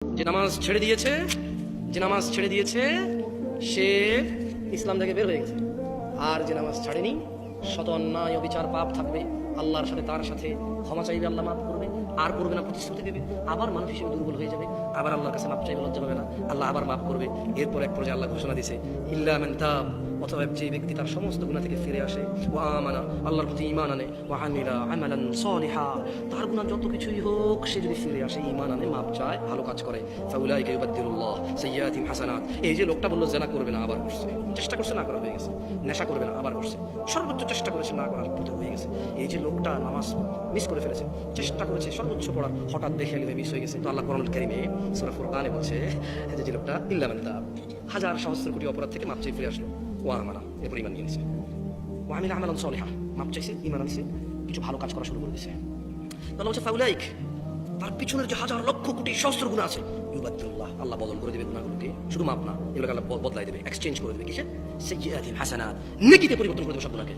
যে নামাজ ছেড়ে দিয়েছে সে ইসলাম থেকে বের হয়ে গেছে। আর যে নামাজ ছাড়েনি শত অন্যায় অবিচার পাপ থাকবে, আল্লাহর সাথে তার সাথে ক্ষমা চাইবে, আল্লাহ মাফ করবে, আর করবে না, প্রতিশ্রুতি দেবে, আবার মানুষ হিসেবে দুর্বল হয়ে যাবে, আবার আল্লাহর কাছে মাফ চাইবে, লজ্জা পাবে না, আল্লাহ আবার মাফ করবে। এরপর এক পর্যায়ে আল্লাহ ঘোষণা দিয়েছে ইল্লা মান তাব, অথবা যে ব্যক্তি তার সমস্ত গুনাহ থেকে ফিরে আসে, ওয়া আমানা, আল্লাহর প্রতি ঈমান আনে, ওয়া আমিলা আমালান সালিহা, তার গুনাহ যত কিছুই হোক সে যদি ফিরে আসে, ঈমান আনে, মাপ চায়, ভালো কাজ করে, ফাউলাইকা ইউবাদদিলুল্লাহ সাইয়্যাতিহিম হাসানাত। এই যে লোকটা বলল জেনা করবে না, আবার করছে, চেষ্টা করছে না করা হয়ে গেছে, নেশা করবে না, আবার করছে, সর্বোচ্চ চেষ্টা করেছে না করার পথে হয়ে গেছে। এই যে লোকটা নামাজ মিস করে ফেলেছে, চেষ্টা করেছে সর্বোচ্চ পড়ার, হঠাৎ দেখে মিস হয়ে গেছে, তো আল্লাহ কোরআনুল কারীমে সূরা ফুরকানে বলছে যে লোকটা ইল্লা মান তাব, হাজার সহস্র কোটি অপরাধ থেকে মাপ চেয়ে ফিরে আসলো, ওয়া আমানা, এরপর ঈমান নিয়ে নিয়েছে, ওয়া আমিলা আমালান সালিহা, মাপ চাইছে, ঈমান আনছে, কিছু ভালো কাজ করা শুরু করে দিয়েছে। তাহলে হচ্ছে ফাউলাইক, তার পিছনের যে হাজার লক্ষ কোটি সহস্র গুনাহ আছে, ইউবাদদিলুল্লাহ, আল্লাহ বদল করে দেবে গুনাহগুলোকে, শুধু মাপ না, এগুলোকে আল্লাহ বদলাই দেবে, এক্সচেঞ্জ করে দেবে, কিসে? সাইয়্যাতিহিম হাসানাত, নেকিতে পরিবর্তন করে দেবে সব গুনাহকে।